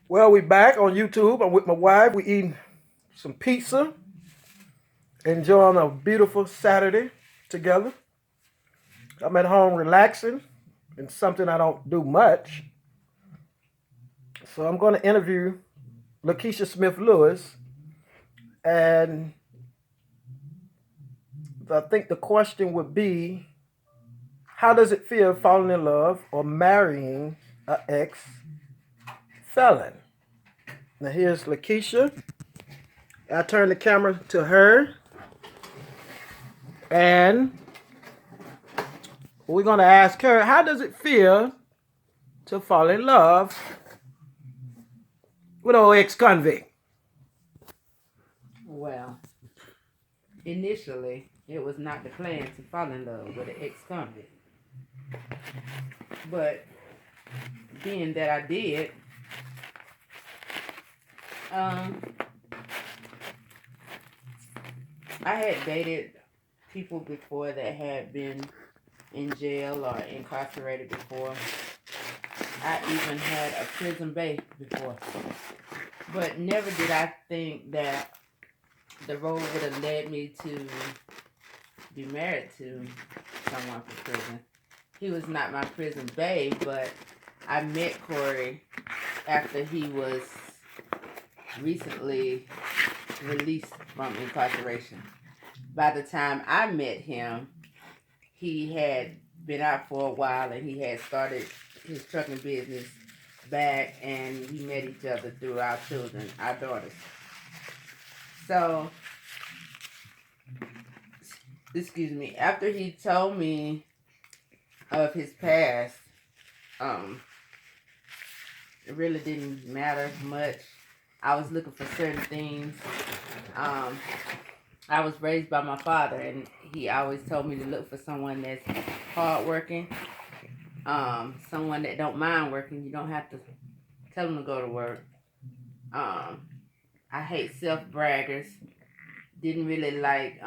Well, we back on YouTube. I'm with my wife. We eating some pizza, enjoying a beautiful Saturday together. I'm at home relaxing, and something I don't do much. So I'm going to interview Lakeisha Smith Lewis, and I think the question would be, how does it feel falling in love or marrying an ex felon? Now here's Lakeisha. I turn the camera to her, and we're going to ask her, how does it feel to fall in love with old ex-convict? Well, initially, it was not the plan to fall in love with an ex-convict. But being that I did, um, I had dated people before that had been in jail or incarcerated before. I even had a prison bae before. But never did I think that the road would have led me to be married to someone from prison. He was not my prison bae, but I met Cory after he was recently released from incarceration. By the time I met him, he had been out for a while and he had started his trucking business back, and we met each other through our children, our daughters. So, excuse me, after he told me of his past, it really didn't matter much. I was looking for certain things. I was raised by my father, and he always told me to look for someone that's hardworking, someone that don't mind working. You don't have to tell them to go to work. I hate self-braggers. Didn't really like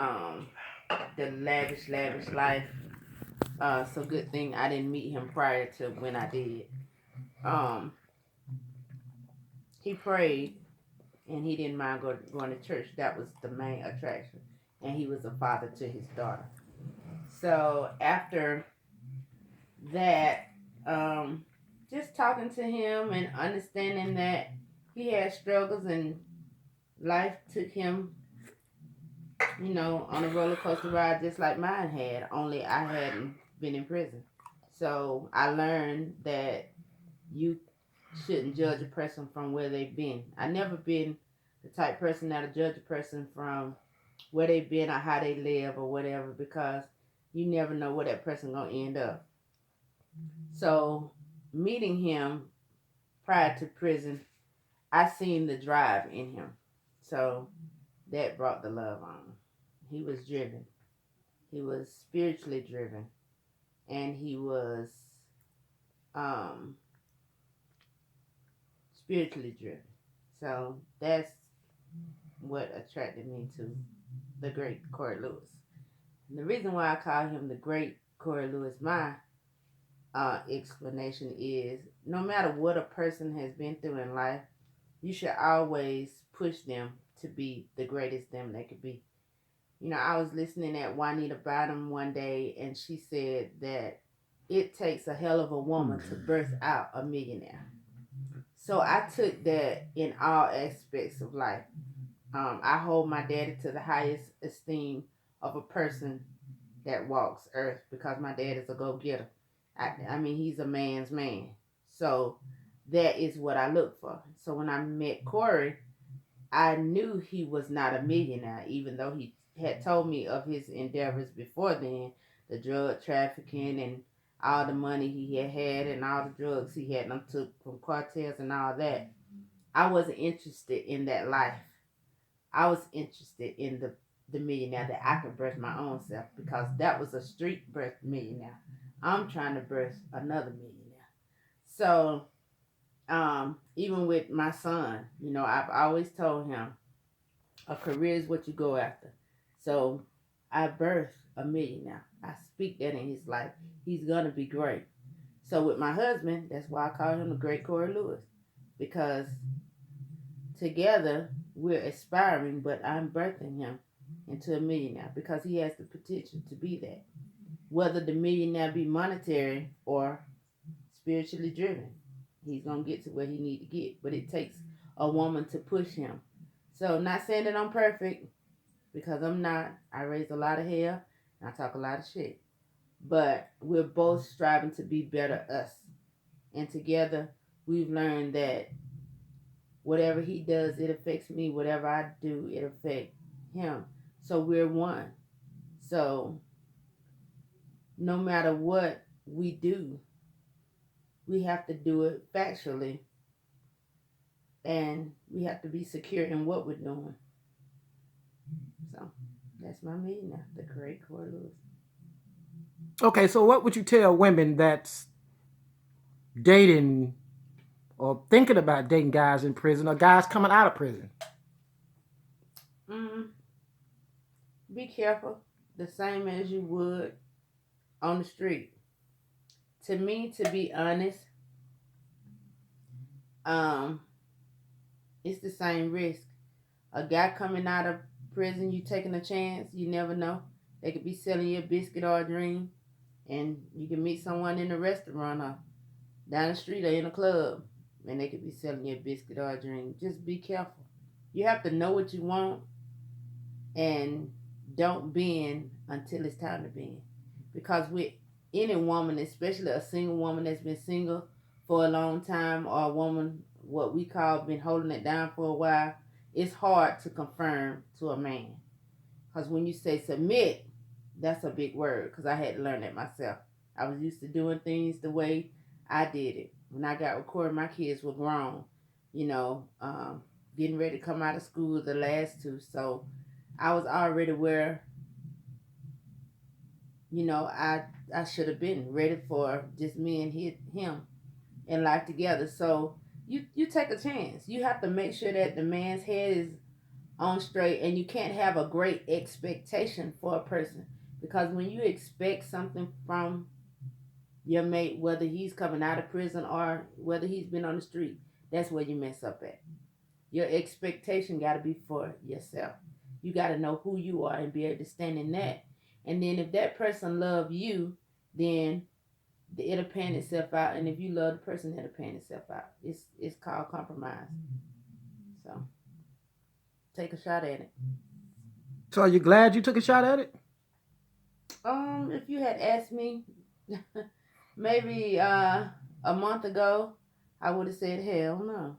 the lavish life. So good thing I didn't meet him prior to when I did. Um, he prayed and he didn't mind going to church. That was the main attraction. And he was a father to his daughter. So after that, just talking to him and understanding that he had struggles and life took him, on a roller coaster ride just like mine had, only I hadn't been in prison. So I learned that you shouldn't judge a person from where they've been. I never been the type person that'll judge a person from where they've been or how they live or whatever, because you never know where that person gonna end up. So meeting him prior to prison, I seen the drive in him. So that brought the love on. He was driven. He was spiritually driven, and he was um, spiritually driven. So that's what attracted me to the great Cory Lewis. And the reason why I call him the great Cory Lewis, my explanation is, no matter what a person has been through in life, you should always push them to be the greatest them they could be. I was listening at Juanita Bottom one day, and she said that it takes a hell of a woman to birth out a millionaire. So I took that in all aspects of life. I hold my daddy to the highest esteem of a person that walks earth, because my dad is a go-getter. I mean, he's a man's man. So that is what I look for. So when I met Cory, I knew he was not a millionaire, even though he had told me of his endeavors before then, the drug trafficking and all the money he had and all the drugs he had took from cartels and all that. I wasn't interested in that life. I was interested in the millionaire that I could birth my own self, because that was a street birth millionaire. I'm trying to birth another millionaire. So, even with my son, I've always told him a career is what you go after. So I birthed a millionaire. I speak that in his life. He's gonna be great. So with my husband, that's why I call him the Great Cory Lewis, because together we're aspiring, but I'm birthing him into a millionaire because he has the potential to be that. Whether the millionaire be monetary or spiritually driven, he's gonna get to where he need to get. But it takes a woman to push him. So not saying that I'm perfect because I'm not. I raise a lot of hell and I talk a lot of shit. But we're both striving to be better us. And together we've learned that whatever he does, it affects me. Whatever I do, it affects him. So we're one. So no matter what we do, we have to do it factually and we have to be secure in what we're doing. So that's my meeting now, the Great Cory Lewis. Okay, so what would you tell women that's dating or thinking about dating guys in prison or guys coming out of prison? Mm, be careful, the same as you would on the street. To me, to be honest, um, it's the same risk. A guy coming out of prison, you taking a chance. You never know. They could be selling you a biscuit or a dream, and you can meet someone in a restaurant or down the street or in a club, and they could be selling you a biscuit or a dream. Just be careful. You have to know what you want and don't bend until it's time to bend. Because with any woman, especially a single woman that's been single for a long time, or a woman what we call been holding it down for a while, it's hard to confirm to a man. Because when you say submit, that's a big word. Because I had to learn that myself. I was used to doing things the way I did it. When I got with Cory, my kids were grown, you know, getting ready to come out of school, the last two. So I was already where, I should have been ready for just me and him in life together. So you take a chance. You have to make sure that the man's head is on straight, and you can't have a great expectation for a person, because when you expect something from your mate, whether he's coming out of prison or whether he's been on the street, that's where you mess up at. Your expectation got to be for yourself. You got to know who you are and be able to stand in that. And then if that person love you, then it'll pan itself out. And if you love the person, it'll pan itself out. It's called compromise. So take a shot at it. So are you glad you took a shot at it? If you had asked me maybe a month ago, I would have said hell no.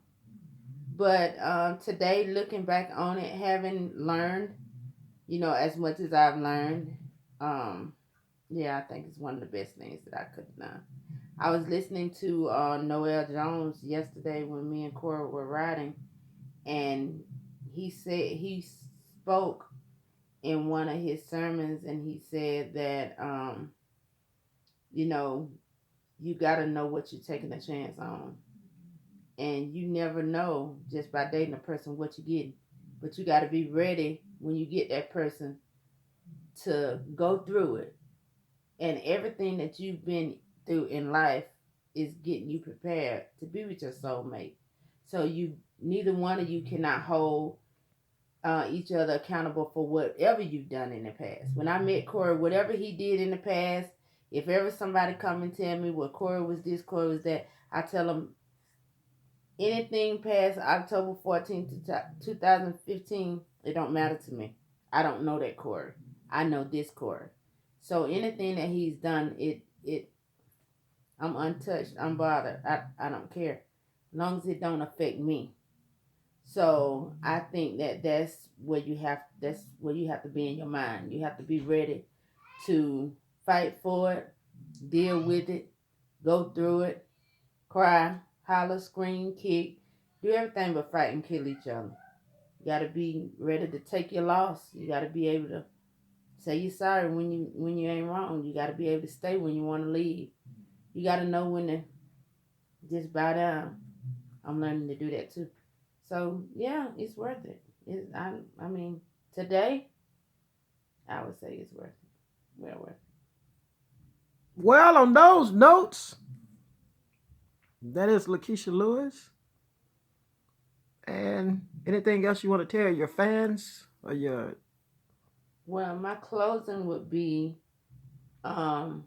But today, looking back on it, having learned, as much as I've learned, um, yeah, I think it's one of the best things that I could have done. I was listening to Noel Jones yesterday when me and Cory were riding, and he spoke in one of his sermons, and he said that you know you got to know what you're taking a chance on, and you never know just by dating a person what you're getting, but you got to be ready when you get that person to go through it, and everything that you've been through in life is getting you prepared to be with your soulmate. So you neither one of you cannot hold each other accountable for whatever you've done in the past. When I met Cory, whatever he did in the past, if ever somebody come and tell me, well, Cory was this, Cory was that, I tell them anything past October 14th, 2015, it don't matter to me. I don't know that Cory. I know this Cory. So anything that he's done, I'm untouched, I'm bothered. I don't care. As long as it don't affect me. So I think that's where you have to be in your mind. You have to be ready to fight for it, deal with it, go through it, cry, holler, scream, kick, do everything but fight and kill each other. You gotta be ready to take your loss. You gotta be able to say you're sorry when you ain't wrong. You gotta be able to stay when you want to leave. You gotta know when to just bow down. I'm learning to do that too. So yeah, it's worth it. I mean, today I would say it's worth it. Well worth it. Well, on those notes, That is Lakeisha Lewis. And anything else you want to tell your fans or your... Well, my closing would be um,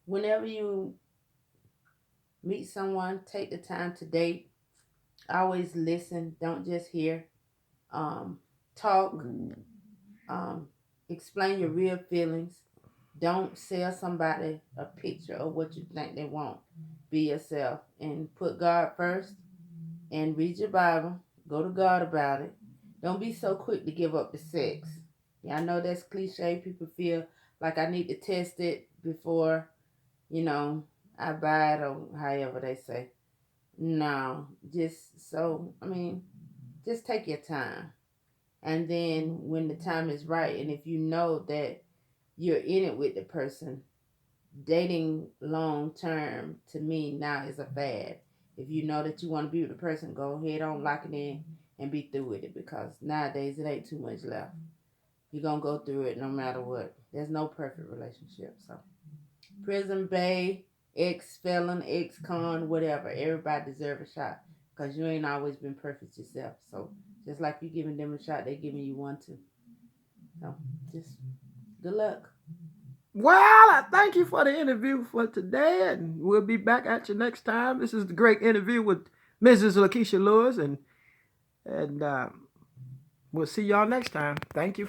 whenever you meet someone, take the time to date. Always listen, don't just hear. Um, Talk, um, explain your real feelings. Don't sell somebody a picture of what you think they want. Be yourself and put God first and read your Bible. Go to God about it. Don't be so quick to give up the sex. Yeah, I know that's cliche. People feel like I need to test it before, you know, I buy it or however they say. No, just take your time. And then when the time is right, and if you know that you're in it with the person, dating long term to me now is a fad. If you know that you want to be with the person, go ahead on, lock it in, and be through with it because nowadays it ain't too much left. You're going to go through it no matter what. There's no perfect relationship. So, prison bay, ex felon, ex con, whatever. Everybody deserve a shot because you ain't always been perfect yourself. So, just like you giving them a shot, they giving you one too. So, just good luck. Well, I thank you for the interview for today, and we'll be back at you next time. This is the great interview with Mrs. Lakeisha Lewis, and we'll see y'all next time. Thank you.